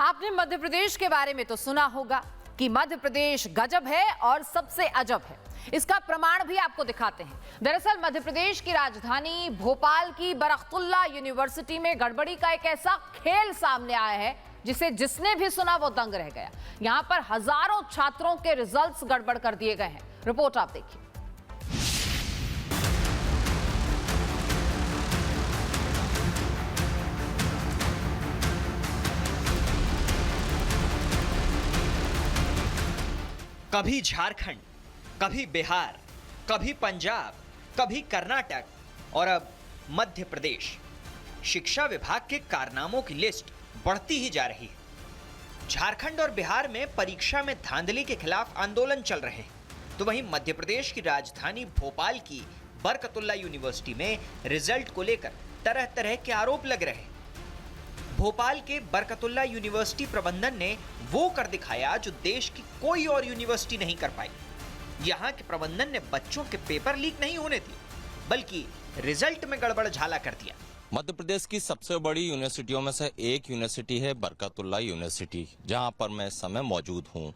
आपने मध्य प्रदेश के बारे में तो सुना होगा कि मध्य प्रदेश गजब है और सबसे अजब है। इसका प्रमाण भी आपको दिखाते हैं। दरअसल मध्य प्रदेश की राजधानी भोपाल की बरकतुल्ला यूनिवर्सिटी में गड़बड़ी का एक ऐसा खेल सामने आया है जिसने भी सुना वो दंग रह गया। यहां पर हजारों छात्रों के रिजल्ट्स गड़बड़ कर दिए गए हैं। रिपोर्ट आप देखिए। कभी झारखंड, कभी बिहार, कभी पंजाब, कभी कर्नाटक और अब मध्य प्रदेश। शिक्षा विभाग के कारनामों की लिस्ट बढ़ती ही जा रही है। झारखंड और बिहार में परीक्षा में धांधली के खिलाफ आंदोलन चल रहे हैं, तो वहीं मध्य प्रदेश की राजधानी भोपाल की बरकतुल्ला यूनिवर्सिटी में रिजल्ट को लेकर तरह तरह के आरोप लग रहे हैं। भोपाल के बरकतुल्ला यूनिवर्सिटी प्रबंधन ने वो कर दिखाया जो देश की कोई और यूनिवर्सिटी नहीं कर पाई। यहाँ के प्रबंधन ने बच्चों के पेपर लीक नहीं होने दिए, बल्कि रिजल्ट में गड़बड़ झाला कर दिया। मध्य प्रदेश की सबसे बड़ी यूनिवर्सिटियों में से एक यूनिवर्सिटी है बरकतुल्ला यूनिवर्सिटी, जहां पर मैं इस समय मौजूद हूं।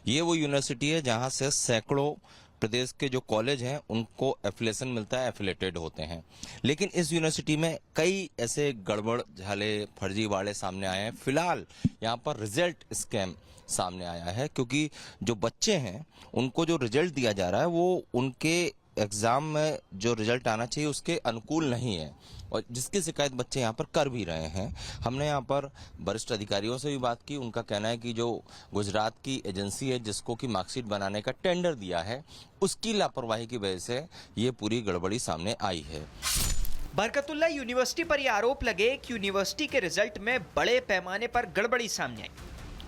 ये वो यूनिवर्सिटी है जहां से सैकड़ों प्रदेश के जो कॉलेज हैं उनको एफिलिएशन मिलता है, एफिलेटेड होते हैं। लेकिन इस यूनिवर्सिटी में कई ऐसे गड़बड़ झाले फर्जीवाड़े सामने आए हैं। फिलहाल यहाँ पर रिजल्ट स्कैम सामने आया है, क्योंकि जो बच्चे हैं उनको जो रिजल्ट दिया जा रहा है वो उनके एग्जाम में जो रिजल्ट आना चाहिए उसके अनुकूल नहीं है, और जिसकी शिकायत बच्चे यहाँ पर कर भी रहे हैं। हमने यहाँ पर वरिष्ठ अधिकारियों से भी बात की। उनका कहना है कि जो गुजरात की एजेंसी है जिसको कि मार्कशीट बनाने का टेंडर दिया है, उसकी लापरवाही की वजह से ये पूरी गड़बड़ी सामने आई है। बरकतुल्ला यूनिवर्सिटी पर यह आरोप लगे कि यूनिवर्सिटी के रिजल्ट में बड़े पैमाने पर गड़बड़ी सामने आई।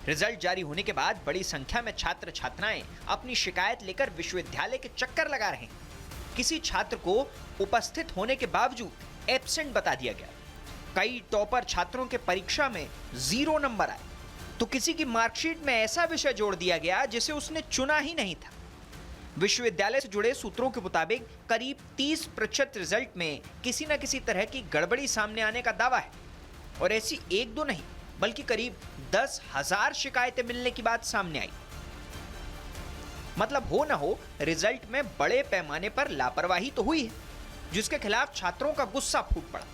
रिजल्ट जारी होने के बाद बड़ी संख्या में छात्र छात्राएं अपनी शिकायत लेकर विश्वविद्यालय के चक्कर लगा रहे हैं। किसी छात्र को उपस्थित होने के बावजूद एब्सेंट बता दिया गया। कई टॉपर छात्रों के परीक्षा में 0 नंबर आए, तो किसी की मार्कशीट में ऐसा विषय जोड़ दिया गया जिसे उसने चुना ही नहीं था। विश्वविद्यालय से जुड़े सूत्रों के मुताबिक करीब 30% रिजल्ट में किसी न किसी तरह की गड़बड़ी सामने आने का दावा है, और ऐसी एक दो नहीं बल्कि करीब 10,000 शिकायतें मिलने की बात सामने आई। मतलब हो ना हो, रिजल्ट में बड़े पैमाने पर लापरवाही तो हुई है, जिसके खिलाफ छात्रों का गुस्सा फूट पड़ा।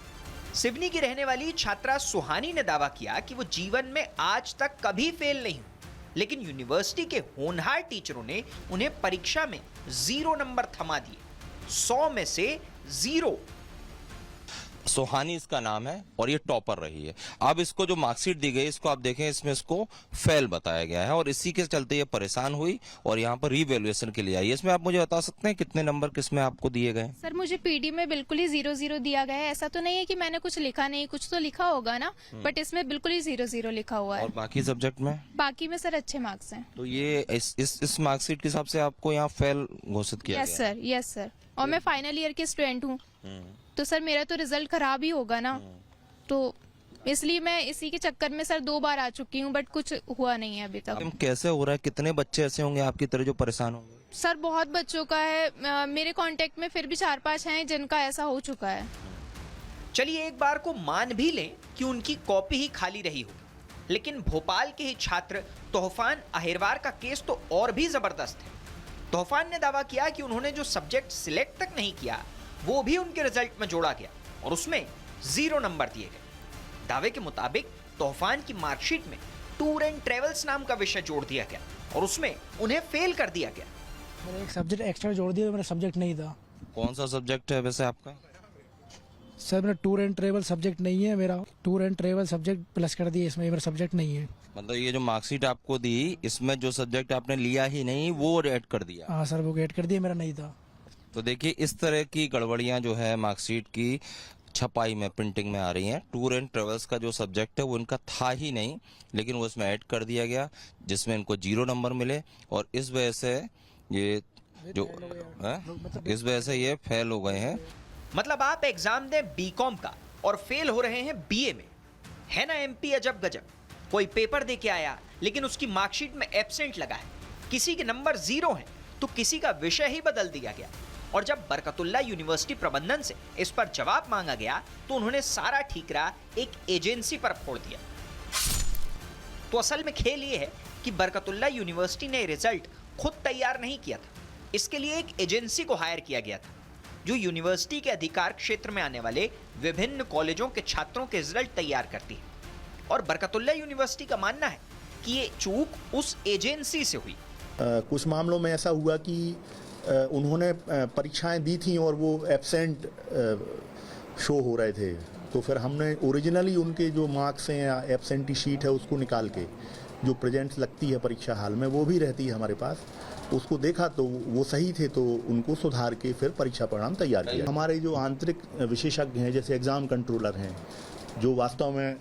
सिवनी की रहने वाली छात्रा सुहानी ने दावा किया कि वो जीवन में आज तक कभी फेल नहीं हुई, लेकिन यूनिवर्सिटी के होनहार टीचरों ने उन्हें परीक्षा में 0 नंबर थमा दिए। 100 में से 0। सुहानी इसका नाम है और ये टॉपर रही है। अब इसको जो मार्कशीट दी गई, इसको आप देखें, इसमें इसको फेल बताया गया है, और इसी के चलते ये परेशान हुई और यहाँ पर रीवैल्यूएशन के लिए आई है। इसमें आप मुझे बता सकते हैं कितने नंबर किसमें आपको दिए गए? सर, मुझे पीडी में बिल्कुल ही 0-0 दिया गया है। ऐसा तो नहीं है कि मैंने कुछ लिखा नहीं, कुछ तो लिखा होगा ना, बट इसमें बिल्कुल ही 0-0 लिखा हुआ है। और बाकी सब्जेक्ट में? बाकी में सर अच्छे मार्क्स हैं। तो ये इस मार्कशीट के हिसाब से आपको यहाँ फेल घोषित किया यस सर, यस सर। और मैं फाइनल ईयर की स्टूडेंट हूँ, तो सर मेरा तो रिजल्ट खराब ही होगा ना, तो इसलिए मैं इसी के चक्कर में सर 2 बार आ चुकी हूँ, बट कुछ हुआ नहीं है अभी तक। कैसे हो रहा है? कितने बच्चे ऐसे होंगे आपकी तरह जो परेशान होंगे? सर बहुत बच्चों का है, मेरे कांटेक्ट में फिर भी 4-5 हैं जिनका ऐसा हो चुका है। चलिए एक बार को मान भी लें कि उनकी कॉपी ही खाली रही होगी, लेकिन भोपाल के ही छात्र तोहफान अहिरवार का केस तो और भी जबरदस्त है। तोहफान ने दावा किया कि उन्होंने जो सब्जेक्ट सिलेक्ट तक नहीं किया वो भी उनके रिजल्ट में जोड़ा गया और उसमें 0 नंबर दिए गए। दावे के मुताबिक तोहफान की मार्कशीट में टूर एंड ट्रेवल्स नाम का विषय जोड़ दिया गया और उसमें उन्हें फेल कर दिया गया। मैंने एक सब्जेक्ट एक्स्ट्रा जोड़ दिया, मेरा सब्जेक्ट नहीं था। कौन सा सब्जेक्ट है वैसे आपका? सर मेरा टूर एंड ट्रेवल सब्जेक्ट नहीं है, मेरा tour and travel subject plus कर दिया, इसमें मेरा सब्जेक्ट नहीं है। मतलब ये जो मार्कशीट आपको दी, इसमें जो सब्जेक्ट आपने लिया ही नहीं वो ऐड कर दिया? हाँ सर, वो ऐड कर दिया, मेरा नहीं था। तो देखिए, इस तरह की गड़बड़ियां जो है मार्कशीट की छपाई में, प्रिंटिंग में आ रही हैं। टूर एंड ट्रेवल्स का जो सब्जेक्ट है वो इनका था ही नहीं, लेकिन वो इसमें ऐड कर दिया गया, जिसमें इनको 0 नंबर मिले, और इस वजह से ये जो इस वजह से ये फेल हो गए हैं। मतलब आप एग्जाम दें बीकॉम का और फेल हो रहे हैं बीए में। है ना एमपी अजब गजब। कोई पेपर दे के आया लेकिन उसकी मार्कशीट में एब्सेंट लगा है, किसी के नंबर 0 हैं तो किसी का विषय ही बदल दिया गया। और जब बरकतुल्ला यूनिवर्सिटी प्रबंधन से इस पर जवाब मांगा गया तो उन्होंने सारा ठीकरा एक एजेंसी पर फोड़ दिया। तो असल में खेल ये है कि बरकतुल्लाह यूनिवर्सिटी ने रिजल्ट खुद तैयार नहीं किया था। इसके लिए एक एजेंसी को हायर किया गया था जो यूनिवर्सिटी के अधिकार क्षेत्र में आने वाले विभिन्न कॉलेजों के छात्रों के रिजल्ट तैयार करती है। और बरकतुल्लाह यूनिवर्सिटी का मानना है कि ये चूक उस एजेंसी से हुई। कुछ मामलों में ऐसा हुआ कि उन्होंने परीक्षाएं दी थी और वो एब्सेंट शो हो रहे थे, तो फिर हमने ओरिजिनली उनके जो मार्क्स हैं या एब्सेंटी शीट है उसको निकाल के जो प्रेजेंट लगती है परीक्षा हाल में वो भी रहती है हमारे पास, उसको देखा तो वो सही थे, तो उनको सुधार के फिर परीक्षा परिणाम तैयार किया। हमारे जो आंतरिक विशेषज्ञ हैं जैसे एग्ज़ाम कंट्रोलर हैं जो वास्तव में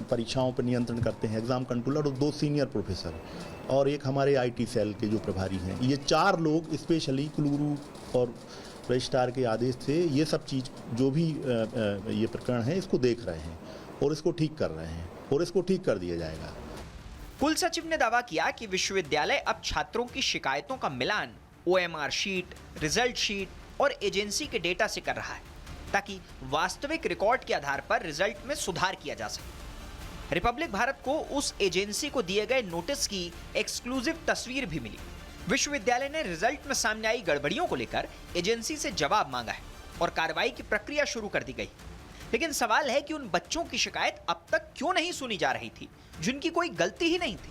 परीक्षाओं पर नियंत्रण करते हैं, एग्ज़ाम कंट्रोलर और 2 सीनियर प्रोफेसर और एक हमारे IT सेल के जो प्रभारी हैं, ये 4 लोग स्पेशली कुलगुरु और रजिस्ट्रार के आदेश से ये सब चीज़ जो भी ये प्रकरण है इसको देख रहे हैं और इसको ठीक कर रहे हैं और इसको ठीक कर दिया जाएगा। कुल सचिव ने दावा किया कि विश्वविद्यालय अब छात्रों की शिकायतों का मिलान OMR शीट, रिजल्ट शीट और एजेंसी के डेटा से कर रहा है ताकि वास्तविक रिकॉर्ड के आधार पर रिजल्ट में सुधार किया जा सके। रिपब्लिक भारत को उस एजेंसी को दिए गए नोटिस की एक्सक्लूसिव तस्वीर भी मिली। विश्वविद्यालय ने रिजल्ट में सामने आई गड़बड़ियों को लेकर एजेंसी से जवाब मांगा है और कार्रवाई की प्रक्रिया शुरू कर दी गई। लेकिन सवाल है कि उन बच्चों की शिकायत अब तक क्यों नहीं सुनी जा रही थी जिनकी कोई गलती ही नहीं थी।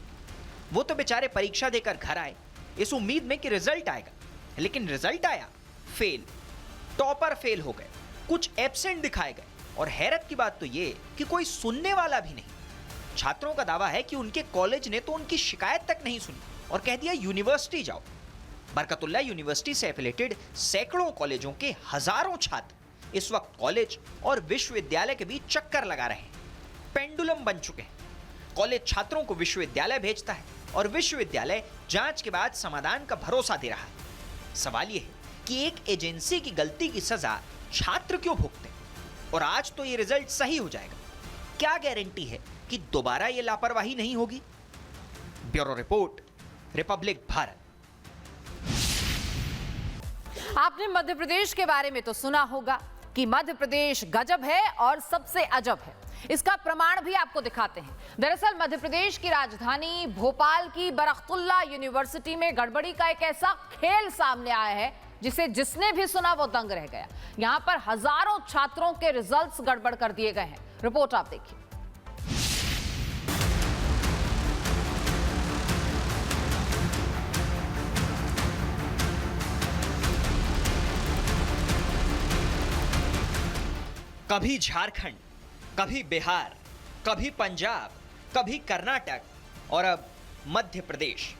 वो तो बेचारे परीक्षा देकर घर आए इस उम्मीद में कि रिजल्ट आएगा, लेकिन रिजल्ट आया फेल, टॉपर फेल हो गए, कुछ एब्सेंट दिखाए गए और हैरत की बात तो ये कि कोई सुनने वाला भी नहीं। छात्रों का दावा है कि उनके कॉलेज ने तो उनकी शिकायत तक नहीं सुनी और कह दिया यूनिवर्सिटी जाओ। बरकतुल्लाह यूनिवर्सिटी से एफिलेटेड सैकड़ों कॉलेजों के हजारों छात्र इस वक्त कॉलेज और विश्वविद्यालय के बीच चक्कर लगा रहे हैं। पेंडुलम बन चुके हैं। कॉलेज छात्रों को विश्वविद्यालय भेजता है और विश्वविद्यालय जांच के बाद समाधान का भरोसा दे रहा है। सवाल यह है कि एक एजेंसी की गलती की सजा छात्र क्यों भुगते? और आज तो ये रिजल्ट सही हो जाएगा, क्या गारंटी है कि दोबारा ये लापरवाही नहीं होगी? Bureau report, Republic Bharat. आपने मध्य प्रदेश के बारे में तो सुना होगा कि मध्य प्रदेश गजब है और सबसे अजब है। इसका प्रमाण भी आपको दिखाते हैं। दरअसल मध्य प्रदेश की राजधानी भोपाल की बरकतुल्लाह यूनिवर्सिटी में गड़बड़ी का एक ऐसा खेल सामने आया है जिसने भी सुना वो दंग रह गया। यहां पर हजारों छात्रों के रिजल्ट्स गड़बड़ कर दिए गए हैं। रिपोर्ट आप देखिए। कभी झारखंड, कभी बिहार, कभी पंजाब, कभी कर्नाटक और अब मध्य प्रदेश।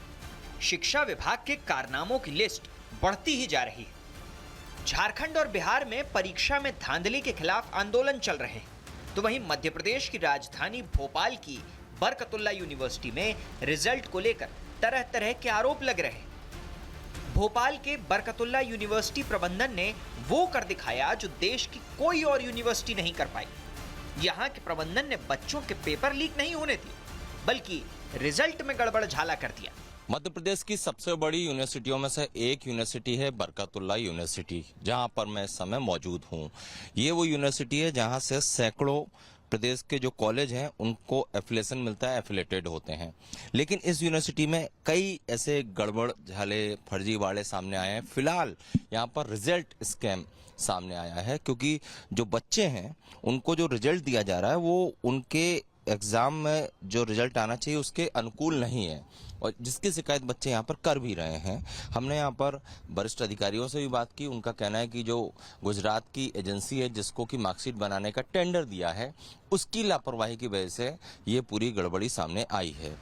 शिक्षा विभाग के कारनामों की लिस्ट बढ़ती ही जा रही है। झारखंड और बिहार में परीक्षा में धांधली के खिलाफ आंदोलन चल रहे हैं, तो वहीं मध्य प्रदेश की राजधानी भोपाल की बरकतुल्लाह यूनिवर्सिटी में रिजल्ट को लेकर तरह तरह के आरोप लग रहे हैं। भोपाल के बरकतुल्लाह यूनिवर्सिटी प्रबंधन ने वो कर दिखाया जो देश की कोई और यूनिवर्सिटी नहीं कर पाई। यहाँ के प्रबंधन ने बच्चों के पेपर लीक नहीं होने दिए, बल्कि रिजल्ट में गड़बड़ झाला कर दिया। मध्य प्रदेश की सबसे बड़ी यूनिवर्सिटियों में से एक यूनिवर्सिटी है बरकतुल्लाह यूनिवर्सिटी, जहां पर मैं इस समय मौजूद हूं। ये वो यूनिवर्सिटी है जहां से सैकड़ों प्रदेश के जो कॉलेज हैं उनको एफिलेशन मिलता है, एफिलेटेड होते हैं। लेकिन इस यूनिवर्सिटी में कई ऐसे गड़बड़ झाले फर्जीवाड़े सामने आए हैं। फिलहाल यहाँ पर रिजल्ट स्कैम सामने आया है, क्योंकि जो बच्चे हैं उनको जो रिजल्ट दिया जा रहा है वो उनके एग्जाम में जो रिजल्ट आना चाहिए उसके अनुकूल नहीं है, और जिसकी शिकायत बच्चे यहाँ पर कर भी रहे हैं। हमने यहाँ पर वरिष्ठ अधिकारियों से भी बात की। उनका कहना है कि जो गुजरात की एजेंसी है जिसको कि मार्कशीट बनाने का टेंडर दिया है, उसकी लापरवाही की वजह से ये पूरी गड़बड़ी सामने आई है।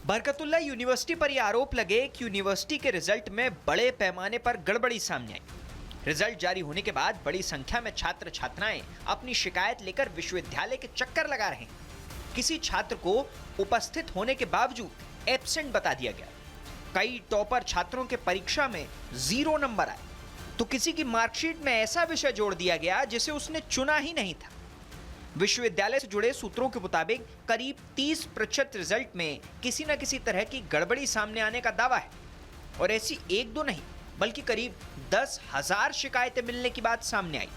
बरकतुल्लाह यूनिवर्सिटी पर यह आरोप लगे कि यूनिवर्सिटी के रिजल्ट में बड़े पैमाने पर गड़बड़ी सामने आई। रिजल्ट जारी होने के बाद बड़ी संख्या में छात्र छात्राएं अपनी शिकायत लेकर विश्वविद्यालय के चक्कर लगा रहे हैं। किसी छात्र को उपस्थित होने के बावजूद एब्सेंट बता दिया गया। कई टॉपर छात्रों के परीक्षा में 0 नंबर आए, तो किसी की मार्कशीट में ऐसा विषय जोड़ दिया गया जिसे उसने चुना ही नहीं था। विश्वविद्यालय से जुड़े सूत्रों के मुताबिक करीब 30% रिजल्ट में किसी न किसी तरह की गड़बड़ी सामने आने का दावा है, और ऐसी 1-2 नहीं बल्कि करीब 10,000 शिकायतें मिलने की बात सामने आई।